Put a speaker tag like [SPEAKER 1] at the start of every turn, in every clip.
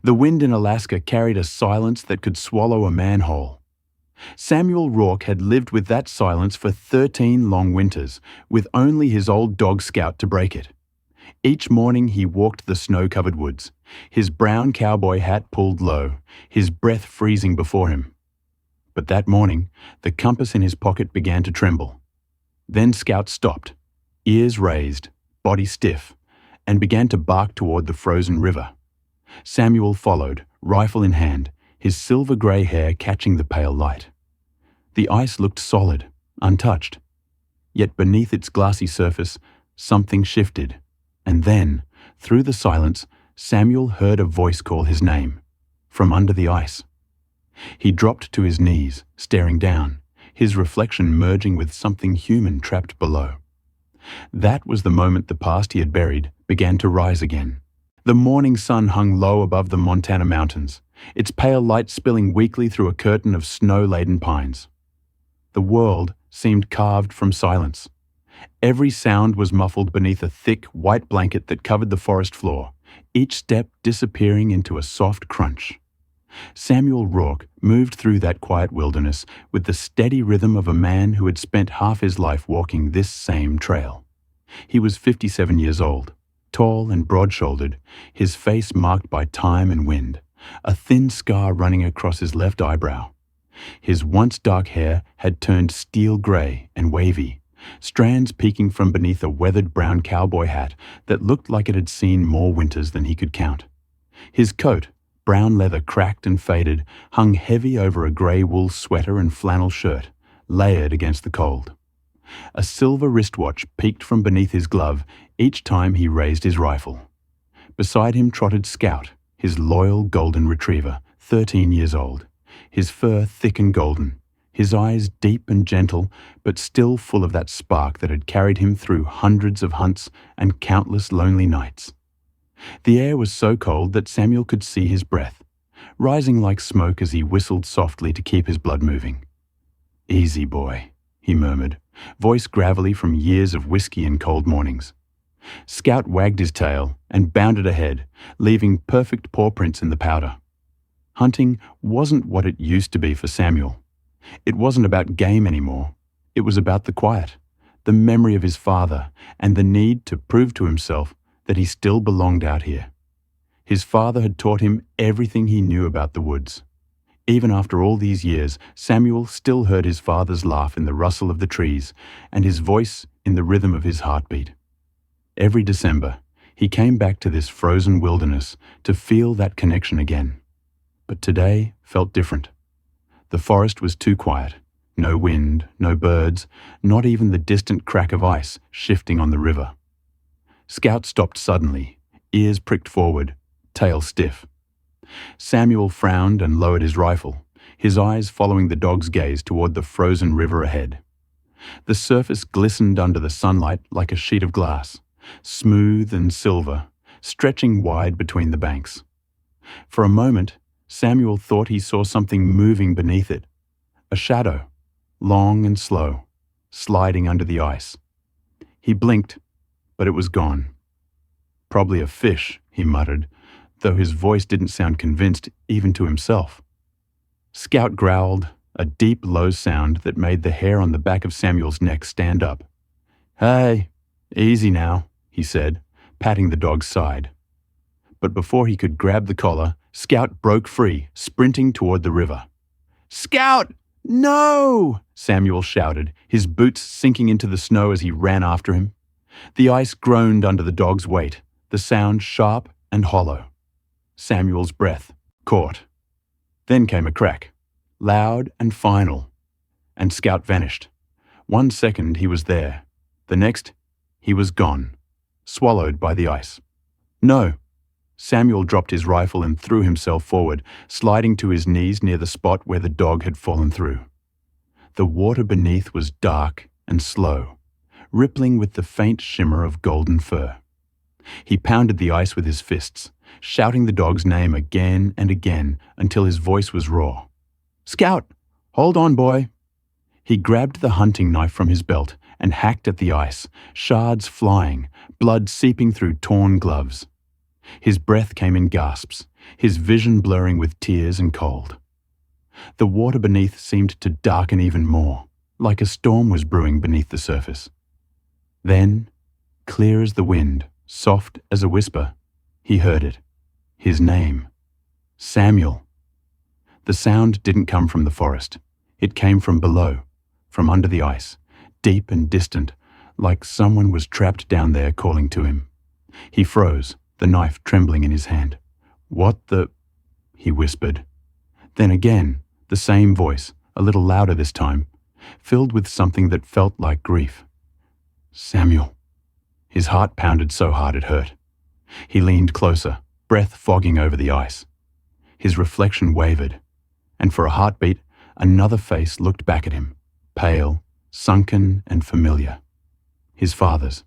[SPEAKER 1] The wind in Alaska carried a silence that could swallow a man whole. Samuel Rourke had lived with that silence for 13 long winters, with only his old dog Scout to break it. Each morning he walked the snow-covered woods, his brown cowboy hat pulled low, his breath freezing before him. But that morning, the compass in his pocket began to tremble. Then Scout stopped, ears raised, body stiff, and began to bark toward the frozen river. Samuel followed, rifle in hand, his silver-grey hair catching the pale light. The ice looked solid, untouched. Yet beneath its glassy surface, something shifted. And then, through the silence, Samuel heard a voice call his name, from under the ice. He dropped to his knees, staring down, his reflection merging with something human trapped below. That was the moment the past he had buried began to rise again. The morning sun hung low above the Montana mountains, its pale light spilling weakly through a curtain of snow-laden pines. The world seemed carved from silence. Every sound was muffled beneath a thick, white blanket that covered the forest floor, each step disappearing into a soft crunch. Samuel Rourke moved through that quiet wilderness with the steady rhythm of a man who had spent half his life walking this same trail. He was 57 years old, tall and broad-shouldered, his face marked by time and wind, a thin scar running across his left eyebrow. His once dark hair had turned steel gray and wavy, strands peeking from beneath a weathered brown cowboy hat that looked like it had seen more winters than he could count. His coat, brown leather cracked and faded, hung heavy over a grey wool sweater and flannel shirt, layered against the cold. A silver wristwatch peeked from beneath his glove each time he raised his rifle. Beside him trotted Scout, his loyal golden retriever, 13 years old, his fur thick and golden, his eyes deep and gentle, but still full of that spark that had carried him through hundreds of hunts and countless lonely nights. The air was so cold that Samuel could see his breath, rising like smoke as he whistled softly to keep his blood moving. "Easy, boy," he murmured, voice gravelly from years of whiskey and cold mornings. Scout wagged his tail and bounded ahead, leaving perfect paw prints in the powder. Hunting wasn't what it used to be for Samuel. It wasn't about game anymore. It was about the quiet, the memory of his father, and the need to prove to himself that he still belonged out here. His father had taught him everything he knew about the woods. Even after all these years, Samuel still heard his father's laugh in the rustle of the trees and his voice in the rhythm of his heartbeat. Every December, he came back to this frozen wilderness to feel that connection again. But today felt different. The forest was too quiet. No wind, no birds, not even the distant crack of ice shifting on the river. Scout stopped suddenly, ears pricked forward, tail stiff. Samuel frowned and lowered his rifle, his eyes following the dog's gaze toward the frozen river ahead. The surface glistened under the sunlight like a sheet of glass, smooth and silver, stretching wide between the banks. For a moment, Samuel thought he saw something moving beneath it, a shadow, long and slow, sliding under the ice. He blinked, but it was gone. "Probably a fish," he muttered, though his voice didn't sound convinced even to himself. Scout growled, a deep, low sound that made the hair on the back of Samuel's neck stand up. "Hey, easy now," he said, patting the dog's side. But before he could grab the collar, Scout broke free, sprinting toward the river. "Scout! No!" Samuel shouted, his boots sinking into the snow as he ran after him. The ice groaned under the dog's weight, the sound sharp and hollow. Samuel's breath caught. Then came a crack, loud and final, and Scout vanished. 1 second he was there. The next, he was gone, swallowed by the ice. "No!" Samuel dropped his rifle and threw himself forward, sliding to his knees near the spot where the dog had fallen through. The water beneath was dark and slow, rippling with the faint shimmer of golden fur. He pounded the ice with his fists, shouting the dog's name again and again until his voice was raw. "Scout! Hold on, boy!" He grabbed the hunting knife from his belt and hacked at the ice, shards flying, blood seeping through torn gloves. His breath came in gasps, his vision blurring with tears and cold. The water beneath seemed to darken even more, like a storm was brewing beneath the surface. Then, clear as the wind, soft as a whisper, he heard it. His name. Samuel. The sound didn't come from the forest. It came from below, from under the ice, deep and distant, like someone was trapped down there calling to him. He froze, the knife trembling in his hand. "What the—" he whispered. Then again, the same voice, a little louder this time, filled with something that felt like grief. "Samuel." His heart pounded so hard it hurt. He leaned closer, breath fogging over the ice. His reflection wavered, and for a heartbeat, another face looked back at him, pale, sunken and familiar. His father's.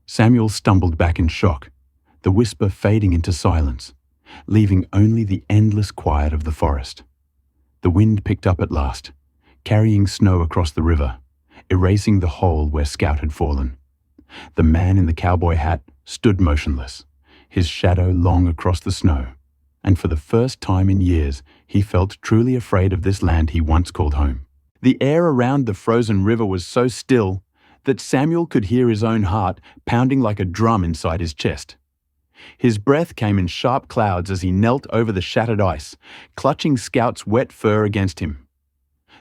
[SPEAKER 1] Samuel stumbled back in shock, the whisper fading into silence, leaving only the endless quiet of the forest. The wind picked up at last, carrying snow across the river, erasing the hole where Scout had fallen. The man in the cowboy hat stood motionless, his shadow long across the snow, and for the first time in years he felt truly afraid of this land he once called home. The air around the frozen river was so still that Samuel could hear his own heart pounding like a drum inside his chest. His breath came in sharp clouds as he knelt over the shattered ice, clutching Scout's wet fur against him.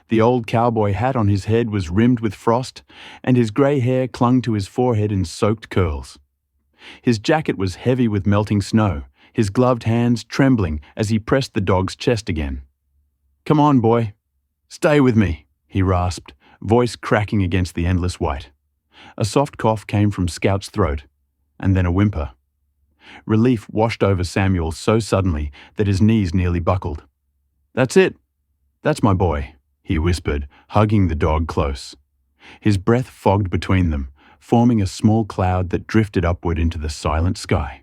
[SPEAKER 1] The old cowboy hat on his head was rimmed with frost, and his grey hair clung to his forehead in soaked curls. His jacket was heavy with melting snow, his gloved hands trembling as he pressed the dog's chest again. "Come on, boy. Stay with me," he rasped, voice cracking against the endless white. A soft cough came from Scout's throat, and then a whimper. Relief washed over Samuel so suddenly that his knees nearly buckled. "That's it. That's my boy," he whispered, hugging the dog close. His breath fogged between them, forming a small cloud that drifted upward into the silent sky.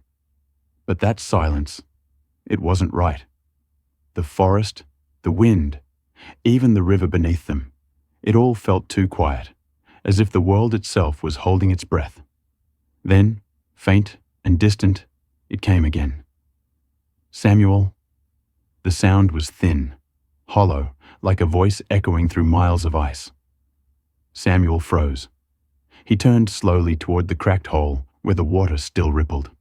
[SPEAKER 1] But that silence, it wasn't right. The forest, the wind, even the river beneath them, it all felt too quiet, as if the world itself was holding its breath. Then, faint and distant, it came again. "Samuel." The sound was thin, hollow, like a voice echoing through miles of ice. Samuel froze. He turned slowly toward the cracked hole where the water still rippled.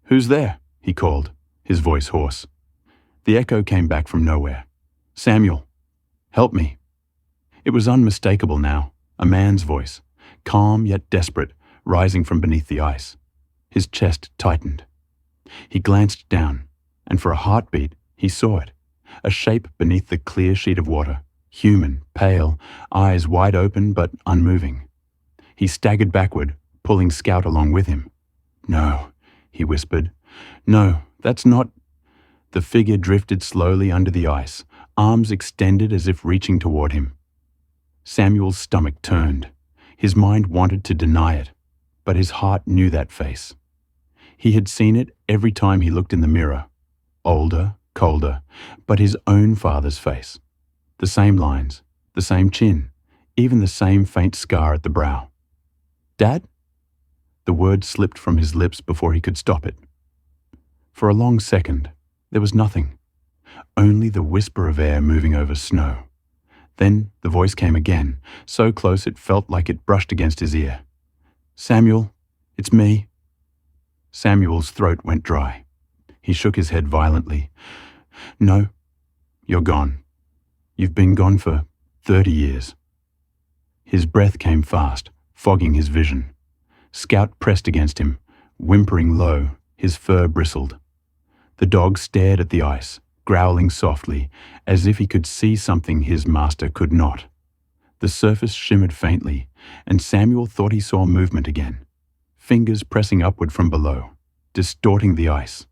[SPEAKER 1] "Who's there?" he called, his voice hoarse. The echo came back from nowhere. "Samuel, help me." It was unmistakable now, a man's voice, calm yet desperate, rising from beneath the ice. His chest tightened. He glanced down, and for a heartbeat he saw it, a shape beneath the clear sheet of water, human, pale, eyes wide open but unmoving. He staggered backward, pulling Scout along with him. "No," he whispered. "No, that's not—" The figure drifted slowly under the ice, arms extended as if reaching toward him. Samuel's stomach turned. His mind wanted to deny it, but his heart knew that face. He had seen it every time he looked in the mirror. Older, colder, but his own father's face. The same lines, the same chin, even the same faint scar at the brow. "Dad?" The word slipped from his lips before he could stop it. For a long second, there was nothing, only the whisper of air moving over snow. Then the voice came again, so close it felt like it brushed against his ear. "Samuel, it's me." Samuel's throat went dry. He shook his head violently. "No, you're gone. You've been gone for 30 years. His breath came fast, fogging his vision. Scout pressed against him, whimpering low, his fur bristled. The dog stared at the ice, growling softly, as if he could see something his master could not. The surface shimmered faintly, and Samuel thought he saw movement again, fingers pressing upward from below, distorting the ice.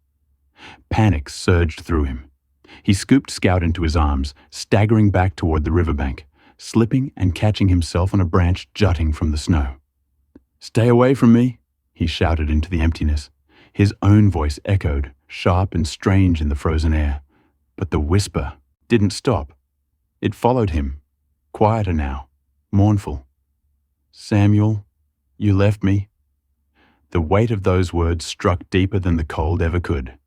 [SPEAKER 1] Panic surged through him. He scooped Scout into his arms, staggering back toward the riverbank, slipping and catching himself on a branch jutting from the snow. "Stay away from me," he shouted into the emptiness. His own voice echoed, sharp and strange in the frozen air. But the whisper didn't stop. It followed him, quieter now, mournful. "Samuel, you left me." The weight of those words struck deeper than the cold ever could.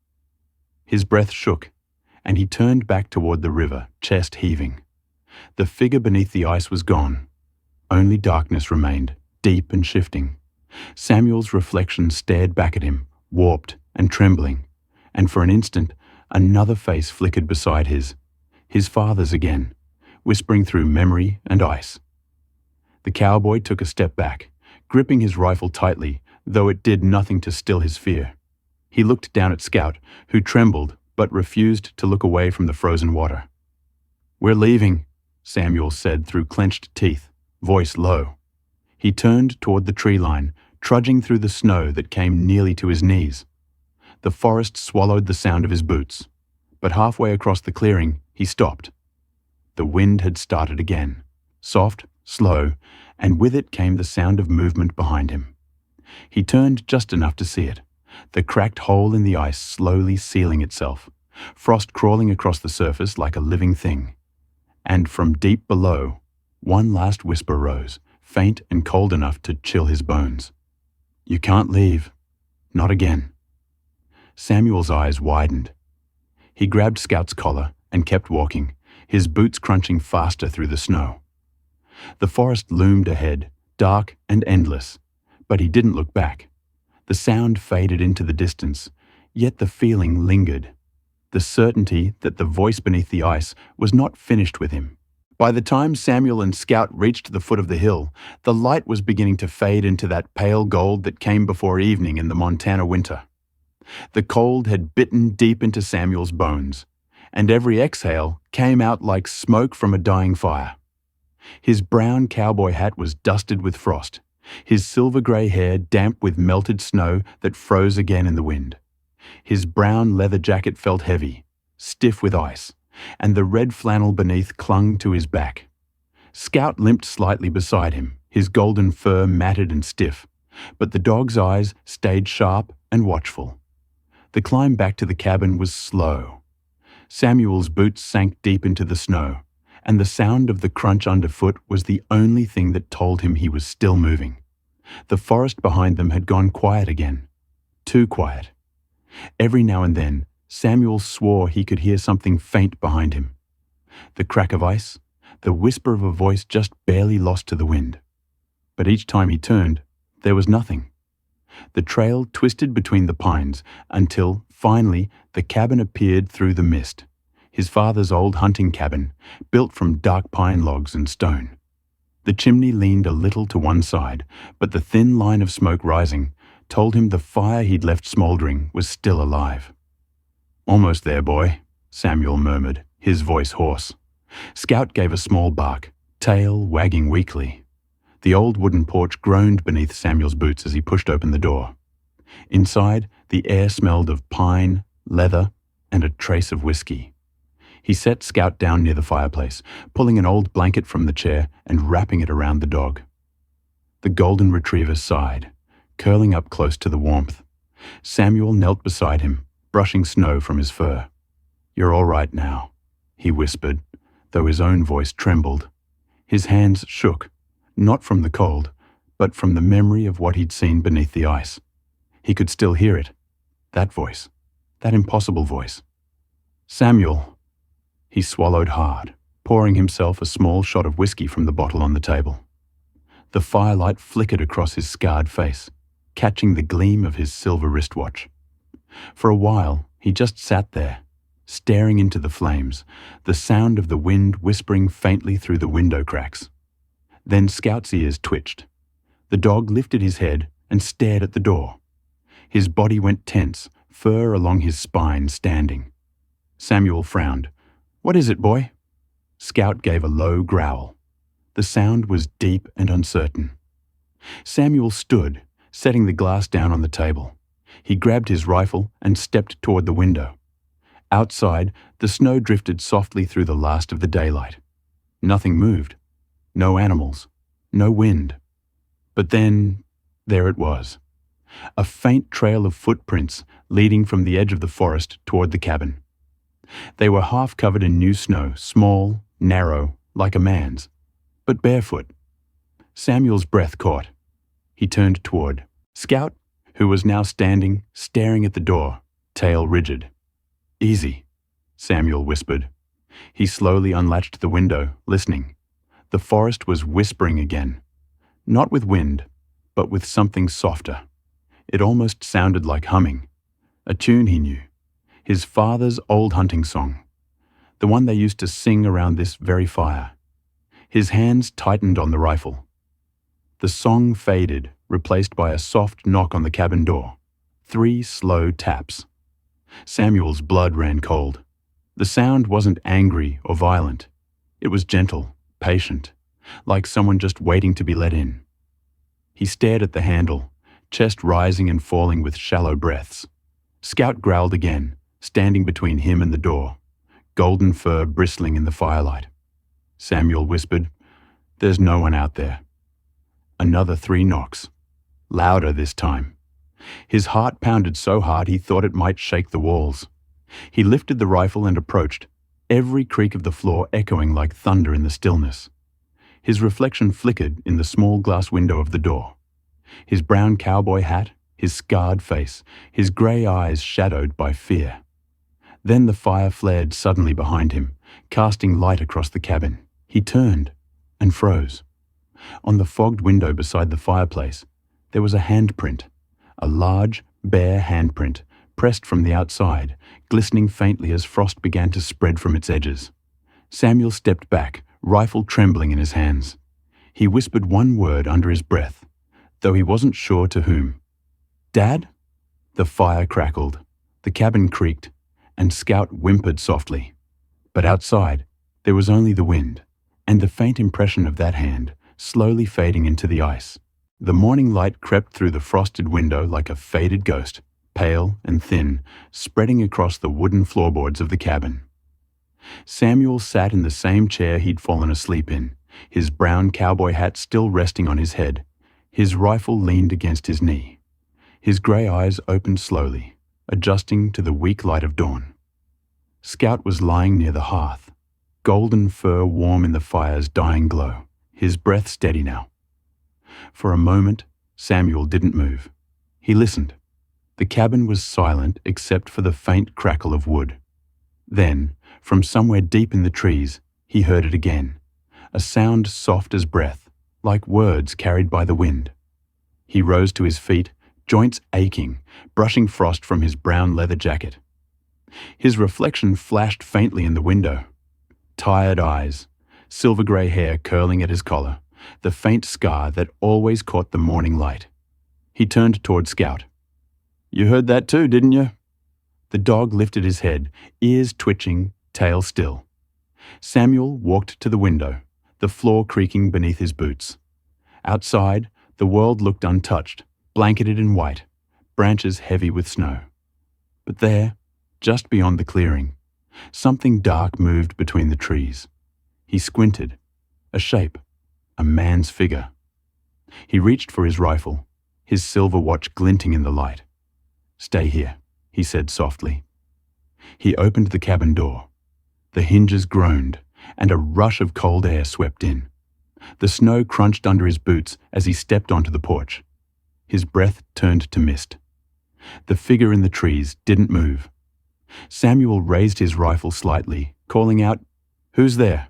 [SPEAKER 1] His breath shook, and he turned back toward the river, chest heaving. The figure beneath the ice was gone. Only darkness remained, deep and shifting. Samuel's reflection stared back at him, warped and trembling, and for an instant another face flickered beside his father's again, whispering through memory and ice. The cowboy took a step back, gripping his rifle tightly, though it did nothing to still his fear. He looked down at Scout, who trembled but refused to look away from the frozen water. "We're leaving," Samuel said through clenched teeth, voice low. He turned toward the tree line, trudging through the snow that came nearly to his knees. The forest swallowed the sound of his boots, but halfway across the clearing, he stopped. The wind had started again, soft, slow, and with it came the sound of movement behind him. He turned just enough to see it, the cracked hole in the ice slowly sealing itself, frost crawling across the surface like a living thing. And from deep below, one last whisper rose, faint and cold enough to chill his bones. "You can't leave. Not again." Samuel's eyes widened. He grabbed Scout's collar and kept walking, his boots crunching faster through the snow. The forest loomed ahead, dark and endless, but he didn't look back. The sound faded into the distance, yet the feeling lingered. The certainty that the voice beneath the ice was not finished with him. By the time Samuel and Scout reached the foot of the hill, the light was beginning to fade into that pale gold that came before evening in the Montana winter. The cold had bitten deep into Samuel's bones, and every exhale came out like smoke from a dying fire. His brown cowboy hat was dusted with frost, his silver-gray hair damp with melted snow that froze again in the wind. His brown leather jacket felt heavy, stiff with ice, and the red flannel beneath clung to his back. Scout limped slightly beside him, his golden fur matted and stiff, but the dog's eyes stayed sharp and watchful. The climb back to the cabin was slow. Samuel's boots sank deep into the snow, and the sound of the crunch underfoot was the only thing that told him he was still moving. The forest behind them had gone quiet again, too quiet. Every now and then, Samuel swore he could hear something faint behind him. The crack of ice, the whisper of a voice just barely lost to the wind. But each time he turned, there was nothing. The trail twisted between the pines until, finally, the cabin appeared through the mist. His father's old hunting cabin, built from dark pine logs and stone. The chimney leaned a little to one side, but the thin line of smoke rising told him the fire he'd left smoldering was still alive. "Almost there, boy," Samuel murmured, his voice hoarse. Scout gave a small bark, tail wagging weakly. The old wooden porch groaned beneath Samuel's boots as he pushed open the door. Inside, the air smelled of pine, leather, and a trace of whiskey. He set Scout down near the fireplace, pulling an old blanket from the chair and wrapping it around the dog. The golden retriever sighed, curling up close to the warmth. Samuel knelt beside him, brushing snow from his fur. "You're all right now," he whispered, though his own voice trembled. His hands shook, not from the cold, but from the memory of what he'd seen beneath the ice. He could still hear it, that voice, that impossible voice. "Samuel." He swallowed hard, pouring himself a small shot of whiskey from the bottle on the table. The firelight flickered across his scarred face, catching the gleam of his silver wristwatch. For a while, he just sat there, staring into the flames, the sound of the wind whispering faintly through the window cracks. Then Scout's ears twitched. The dog lifted his head and stared at the door. His body went tense, fur along his spine standing. Samuel frowned. "What is it, boy?" Scout gave a low growl. The sound was deep and uncertain. Samuel stood, setting the glass down on the table. He grabbed his rifle and stepped toward the window. Outside, the snow drifted softly through the last of the daylight. Nothing moved. No animals. No wind. But then, there it was. A faint trail of footprints leading from the edge of the forest toward the cabin. They were half covered in new snow, small, narrow, like a man's, but barefoot. Samuel's breath caught. He turned toward Scout, who was now standing, staring at the door, tail rigid. Easy, Samuel whispered. He slowly unlatched the window, listening. The forest was whispering again. Not with wind, but with something softer. It almost sounded like humming. A tune he knew. His father's old hunting song. The one they used to sing around this very fire. His hands tightened on the rifle. The song faded, replaced by a soft knock on the cabin door. 3 slow taps. Samuel's blood ran cold. The sound wasn't angry or violent. It was gentle, patient, like someone just waiting to be let in. He stared at the handle, chest rising and falling with shallow breaths. Scout growled again, standing between him and the door, golden fur bristling in the firelight. Samuel whispered, "There's no one out there." Another 3 knocks. Louder this time. His heart pounded so hard he thought it might shake the walls. He lifted the rifle and approached, every creak of the floor echoing like thunder in the stillness. His reflection flickered in the small glass window of the door. His brown cowboy hat, his scarred face, his grey eyes shadowed by fear. Then the fire flared suddenly behind him, casting light across the cabin. He turned and froze. On the fogged window beside the fireplace, there was a handprint, a large, bare handprint, pressed from the outside, glistening faintly as frost began to spread from its edges. Samuel stepped back, rifle trembling in his hands. He whispered one word under his breath, though he wasn't sure to whom. "Dad?" The fire crackled, the cabin creaked, and Scout whimpered softly. But outside, there was only the wind, and the faint impression of that hand, slowly fading into the ice. The morning light crept through the frosted window like a faded ghost, pale and thin, spreading across the wooden floorboards of the cabin. Samuel sat in the same chair he'd fallen asleep in, his brown cowboy hat still resting on his head. His rifle leaned against his knee. His grey eyes opened slowly, adjusting to the weak light of dawn. Scout was lying near the hearth, golden fur warm in the fire's dying glow, his breath steady now. For a moment, Samuel didn't move. He listened. The cabin was silent except for the faint crackle of wood. Then, from somewhere deep in the trees, he heard it again, a sound soft as breath, like words carried by the wind. He rose to his feet, joints aching, brushing frost from his brown leather jacket. His reflection flashed faintly in the window. Tired eyes, silver-grey hair curling at his collar, the faint scar that always caught the morning light. He turned toward Scout. "You heard that too, didn't you?" The dog lifted his head, ears twitching, tail still. Samuel walked to the window, the floor creaking beneath his boots. Outside, the world looked untouched, blanketed in white, branches heavy with snow. But there, just beyond the clearing, something dark moved between the trees. He squinted. A shape. A man's figure. He reached for his rifle, his silver watch glinting in the light. "Stay here," he said softly. He opened the cabin door. The hinges groaned, and a rush of cold air swept in. The snow crunched under his boots as he stepped onto the porch. His breath turned to mist. The figure in the trees didn't move. Samuel raised his rifle slightly, calling out, "Who's there?"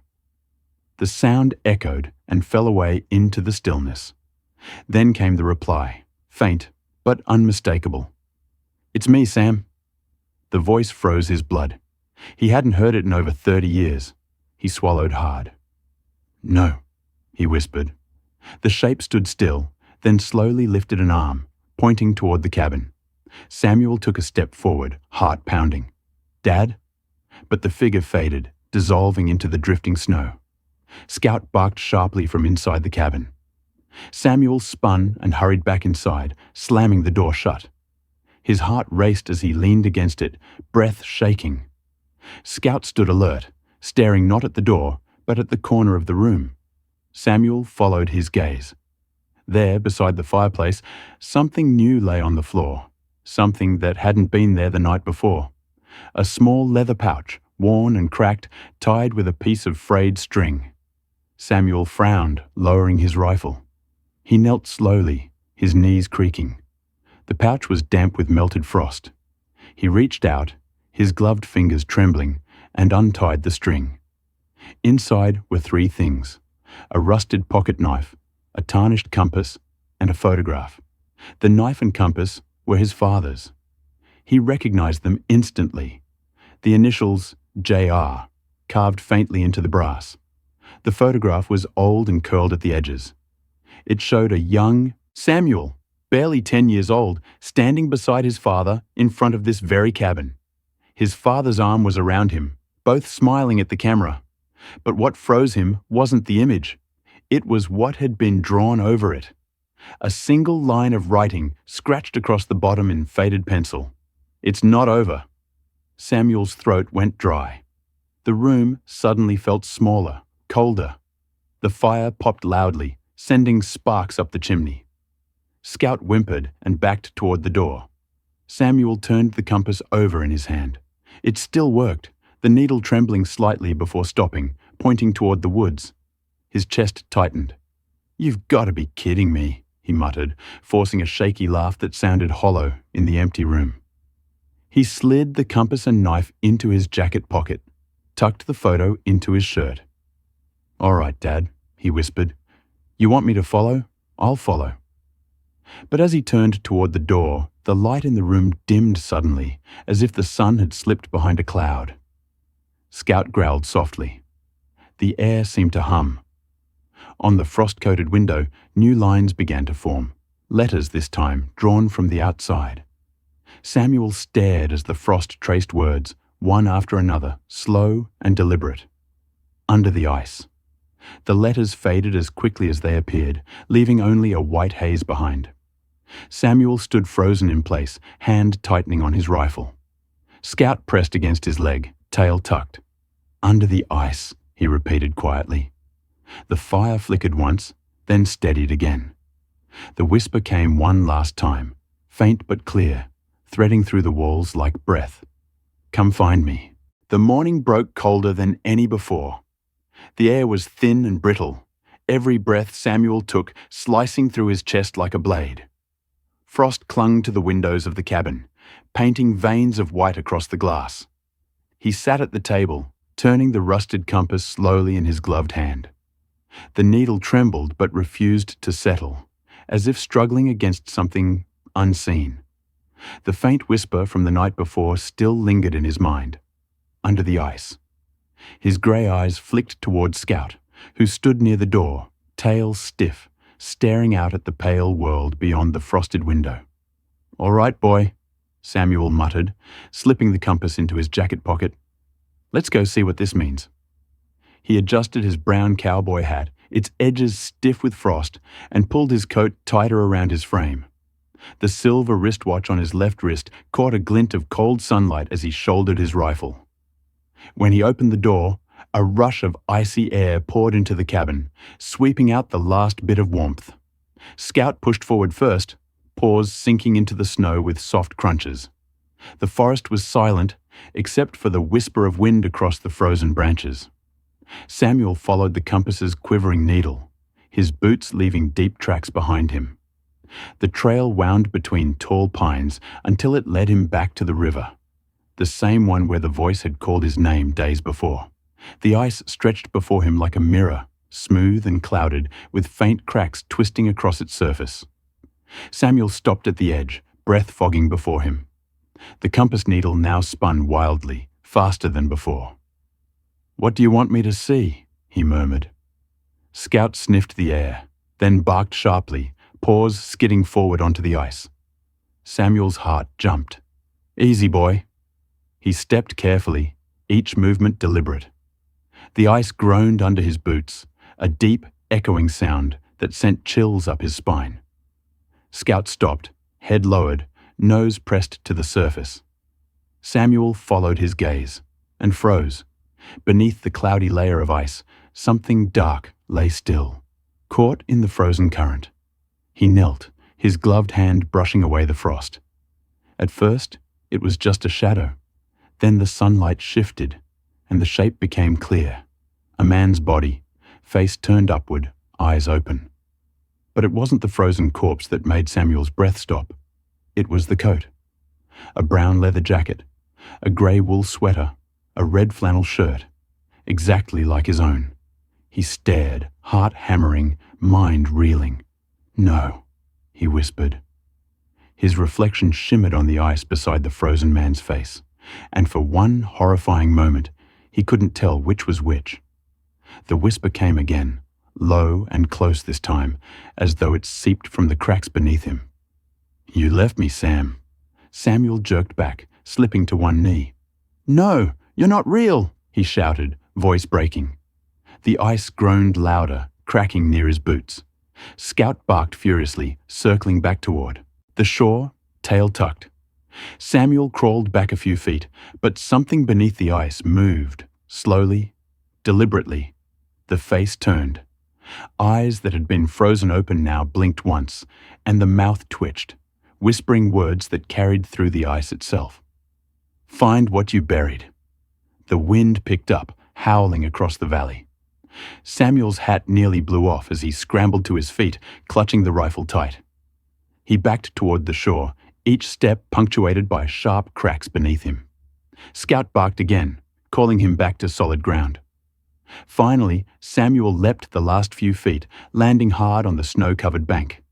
[SPEAKER 1] The sound echoed and fell away into the stillness. Then came the reply, faint but unmistakable. "It's me, Sam." The voice froze his blood. He hadn't heard it in over 30 years. He swallowed hard. "No," he whispered. The shape stood still, then slowly lifted an arm, pointing toward the cabin. Samuel took a step forward, heart pounding. "Dad?" But the figure faded, dissolving into the drifting snow. Scout barked sharply from inside the cabin. Samuel spun and hurried back inside, slamming the door shut. His heart raced as he leaned against it, breath shaking. Scout stood alert, staring not at the door, but at the corner of the room. Samuel followed his gaze. There, beside the fireplace, something new lay on the floor, something that hadn't been there the night before. A small leather pouch, worn and cracked, tied with a piece of frayed string. Samuel frowned, lowering his rifle. He knelt slowly, his knees creaking. The pouch was damp with melted frost. He reached out, his gloved fingers trembling, and untied the string. Inside were three things: a rusted pocket knife, a tarnished compass, and a photograph. The knife and compass were his father's. He recognized them instantly. The initials J.R. carved faintly into the brass. The photograph was old and curled at the edges. It showed a young Samuel, barely 10 years old, standing beside his father in front of this very cabin. His father's arm was around him, both smiling at the camera. But what froze him wasn't the image. It was what had been drawn over it. A single line of writing scratched across the bottom in faded pencil. "It's not over." Samuel's throat went dry. The room suddenly felt smaller, colder. The fire popped loudly, sending sparks up the chimney. Scout whimpered and backed toward the door. Samuel turned the compass over in his hand. It still worked, the needle trembling slightly before stopping, pointing toward the woods. His chest tightened. "You've got to be kidding me," he muttered, forcing a shaky laugh that sounded hollow in the empty room. He slid the compass and knife into his jacket pocket, tucked the photo into his shirt. "All right, Dad," he whispered. "You want me to follow? I'll follow." But as he turned toward the door, the light in the room dimmed suddenly, as if the sun had slipped behind a cloud. Scout growled softly. The air seemed to hum. On the frost-coated window, new lines began to form, letters this time drawn from the outside. Samuel stared as the frost traced words, one after another, slow and deliberate. Under the ice. The letters faded as quickly as they appeared, leaving only a white haze behind. Samuel stood frozen in place, hand tightening on his rifle. Scout pressed against his leg, tail tucked. "Under the ice," he repeated quietly. The fire flickered once, then steadied again. The whisper came one last time, faint but clear, threading through the walls like breath. "Come find me." The morning broke colder than any before. The air was thin and brittle, every breath Samuel took slicing through his chest like a blade. Frost clung to the windows of the cabin, painting veins of white across the glass. He sat at the table, turning the rusted compass slowly in his gloved hand. The needle trembled but refused to settle, as if struggling against something unseen. The faint whisper from the night before still lingered in his mind. Under the ice. His grey eyes flicked toward Scout, who stood near the door, tail stiff, staring out at the pale world beyond the frosted window. "All right, boy," Samuel muttered, slipping the compass into his jacket pocket. "Let's go see what this means." He adjusted his brown cowboy hat, its edges stiff with frost, and pulled his coat tighter around his frame. The silver wristwatch on his left wrist caught a glint of cold sunlight as he shouldered his rifle. When he opened the door, a rush of icy air poured into the cabin, sweeping out the last bit of warmth. Scout pushed forward first, paws sinking into the snow with soft crunches. The forest was silent, except for the whisper of wind across the frozen branches. Samuel followed the compass's quivering needle, his boots leaving deep tracks behind him. The trail wound between tall pines until it led him back to the river, the same one where the voice had called his name days before. The ice stretched before him like a mirror, smooth and clouded, with faint cracks twisting across its surface. Samuel stopped at the edge, breath fogging before him. The compass needle now spun wildly, faster than before. "What do you want me to see?" he murmured. Scout sniffed the air, then barked sharply, paws skidding forward onto the ice. Samuel's heart jumped. "Easy, boy." He stepped carefully, each movement deliberate. The ice groaned under his boots, a deep, echoing sound that sent chills up his spine. Scout stopped, head lowered, nose pressed to the surface. Samuel followed his gaze and froze. Beneath the cloudy layer of ice, something dark lay still, caught in the frozen current. He knelt, his gloved hand brushing away the frost. At first, it was just a shadow. Then the sunlight shifted, and the shape became clear. A man's body, face turned upward, eyes open. But it wasn't the frozen corpse that made Samuel's breath stop. It was the coat. A brown leather jacket, A grey wool sweater, a red flannel shirt, exactly like his own. He stared, heart hammering, mind reeling. "No," he whispered. His reflection shimmered on the ice beside the frozen man's face, and for one horrifying moment, he couldn't tell which was which. The whisper came again, low and close this time, as though it seeped from the cracks beneath him. "You left me, Sam." Samuel jerked back, slipping to one knee. "No, you're not real," he shouted, voice breaking. The ice groaned louder, cracking near his boots. Scout barked furiously, circling back toward the shore, tail tucked. Samuel crawled back a few feet, but something beneath the ice moved, slowly, deliberately. The face turned. Eyes that had been frozen open now blinked once, and the mouth twitched, whispering words that carried through the ice itself. "Find what you buried." The wind picked up, howling across the valley. Samuel's hat nearly blew off as he scrambled to his feet, clutching the rifle tight. He backed toward the shore, each step punctuated by sharp cracks beneath him. Scout barked again, calling him back to solid ground. Finally, Samuel leapt the last few feet, landing hard on the snow-covered bank.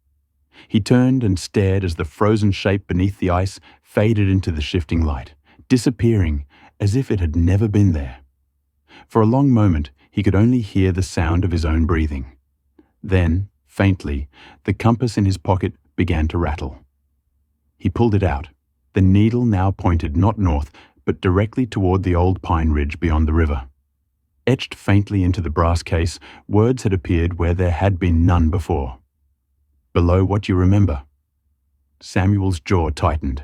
[SPEAKER 1] He turned and stared as the frozen shape beneath the ice faded into the shifting light, disappearing as if it had never been there. For a long moment, he could only hear the sound of his own breathing. Then, faintly, the compass in his pocket began to rattle. He pulled it out. The needle now pointed not north, but directly toward the old pine ridge beyond the river. Etched faintly into the brass case, words had appeared where there had been none before. "Below what you remember." Samuel's jaw tightened.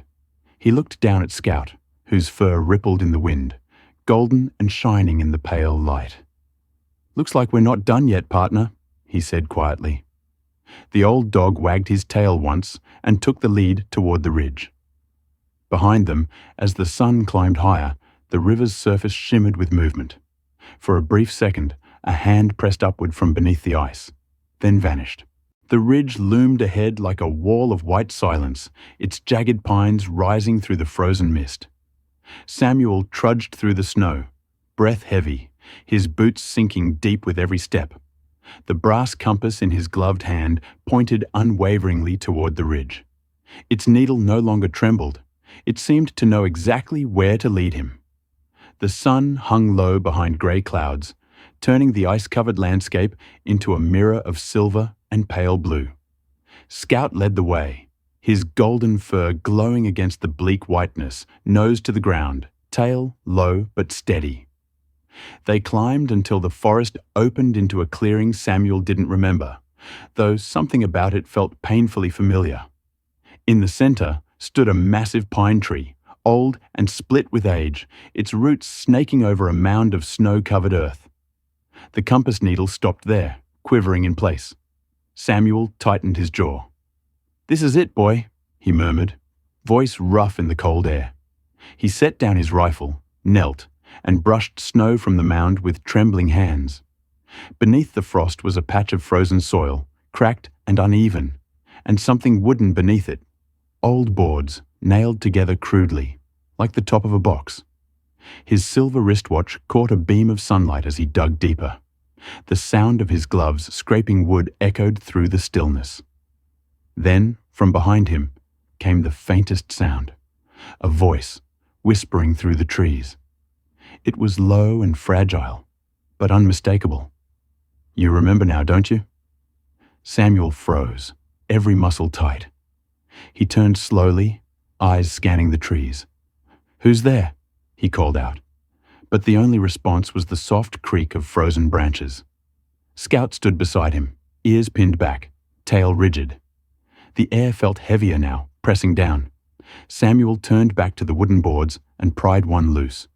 [SPEAKER 1] He looked down at Scout, whose fur rippled in the wind, golden and shining in the pale light. "Looks like we're not done yet, partner," he said quietly. The old dog wagged his tail once and took the lead toward the ridge. Behind them, as the sun climbed higher, the river's surface shimmered with movement. For a brief second, a hand pressed upward from beneath the ice, then vanished. The ridge loomed ahead like a wall of white silence, its jagged pines rising through the frozen mist. Samuel trudged through the snow, breath heavy, his boots sinking deep with every step. The brass compass in his gloved hand pointed unwaveringly toward the ridge. Its needle no longer trembled. It seemed to know exactly where to lead him. The sun hung low behind grey clouds, turning the ice-covered landscape into a mirror of silver and pale blue. Scout led the way, his golden fur glowing against the bleak whiteness, nose to the ground, tail low but steady. They climbed until the forest opened into a clearing Samuel didn't remember, though something about it felt painfully familiar. In the center stood a massive pine tree, old and split with age, its roots snaking over a mound of snow-covered earth. The compass needle stopped there, quivering in place. Samuel tightened his jaw. "This is it, boy," he murmured, voice rough in the cold air. He set down his rifle, knelt, and brushed snow from the mound with trembling hands. Beneath the frost was a patch of frozen soil, cracked and uneven, and something wooden beneath it. Old boards, nailed together crudely, like the top of a box. His silver wristwatch caught a beam of sunlight as he dug deeper. The sound of his gloves scraping wood echoed through the stillness. Then, from behind him, came the faintest sound, a voice whispering through the trees. It was low and fragile, but unmistakable. "You remember now, don't you?" Samuel froze, every muscle tight. He turned slowly, eyes scanning the trees. "Who's there?" he called out. But the only response was the soft creak of frozen branches. Scout stood beside him, ears pinned back, tail rigid. The air felt heavier now, pressing down. Samuel turned back to the wooden boards and pried one loose.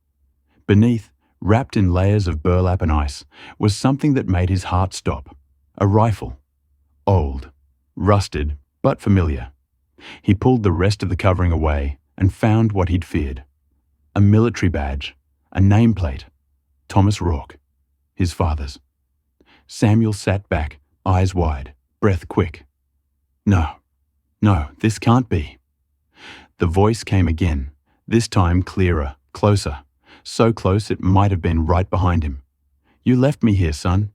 [SPEAKER 1] Beneath, wrapped in layers of burlap and ice, was something that made his heart stop. A rifle. Old, rusted, but familiar. He pulled the rest of the covering away and found what he'd feared. A military badge, a nameplate. Thomas Rourke, his father's. Samuel sat back, eyes wide, breath quick. No, this can't be." The voice came again, this time clearer, Closer. So close it might have been right behind him. "You left me here, son."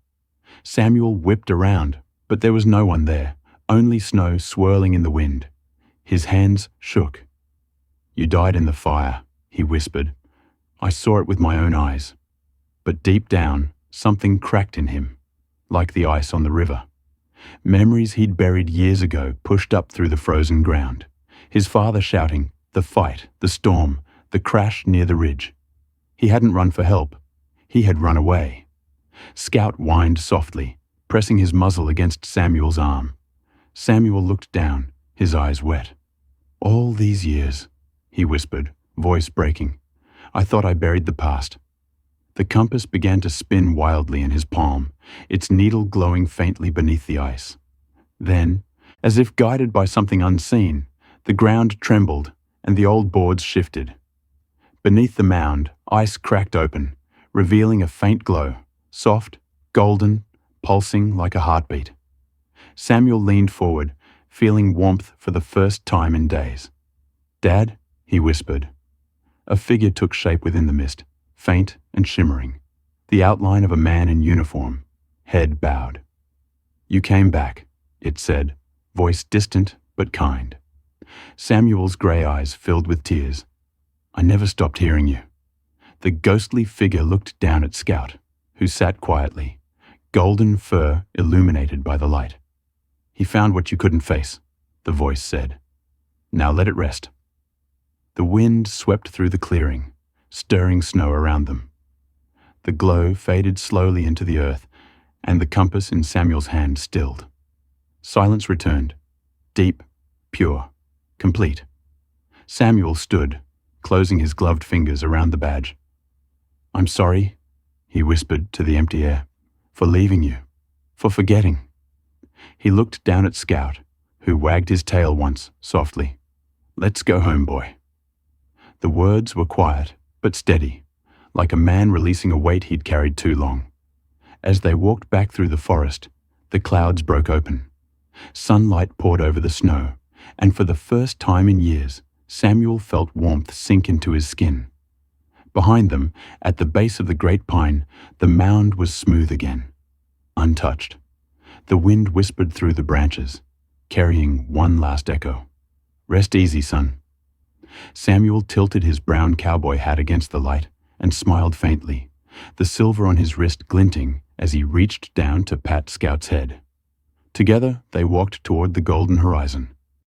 [SPEAKER 1] Samuel whipped around, but there was no one there, only snow swirling in the wind. His hands shook. "You died in the fire," he whispered. "I saw it with my own eyes." But deep down, something cracked in him, like the ice on the river. Memories he'd buried years ago pushed up through the frozen ground. His father shouting, the fight, the storm, the crash near the ridge. He hadn't run for help. He had run away. Scout whined softly, pressing his muzzle against Samuel's arm. Samuel looked down, his eyes wet. "All these years," he whispered, voice breaking. "I thought I buried the past." The compass began to spin wildly in his palm, its needle glowing faintly beneath the ice. Then, as if guided by something unseen, the ground trembled and the old boards shifted. Beneath the mound, ice cracked open, revealing a faint glow, soft, golden, pulsing like a heartbeat. Samuel leaned forward, feeling warmth for the first time in days. "Dad," he whispered. A figure took shape within the mist, faint and shimmering, the outline of a man in uniform, head bowed. "You came back," it said, voice distant but kind. Samuel's grey eyes filled with tears. "I never stopped hearing you." The ghostly figure looked down at Scout, who sat quietly, golden fur illuminated by the light. "He found what you couldn't face," the voice said. "Now let it rest." The wind swept through the clearing, stirring snow around them. The glow faded slowly into the earth, and the compass in Samuel's hand stilled. Silence returned, deep, pure, complete. Samuel stood, closing his gloved fingers around the badge. "I'm sorry," he whispered to the empty air, "for leaving you, for forgetting." He looked down at Scout, who wagged his tail once, softly. "Let's go home, boy." The words were quiet, but steady, like a man releasing a weight he'd carried too long. As they walked back through the forest, the clouds broke open. Sunlight poured over the snow, and for the first time in years, Samuel felt warmth sink into his skin. Behind them, at the base of the great pine, the mound was smooth again, untouched. The wind whispered through the branches, carrying one last echo. "Rest easy, son." Samuel tilted his brown cowboy hat against the light and smiled faintly, the silver on his wrist glinting as he reached down to pat Scout's head. Together they walked toward the golden horizon,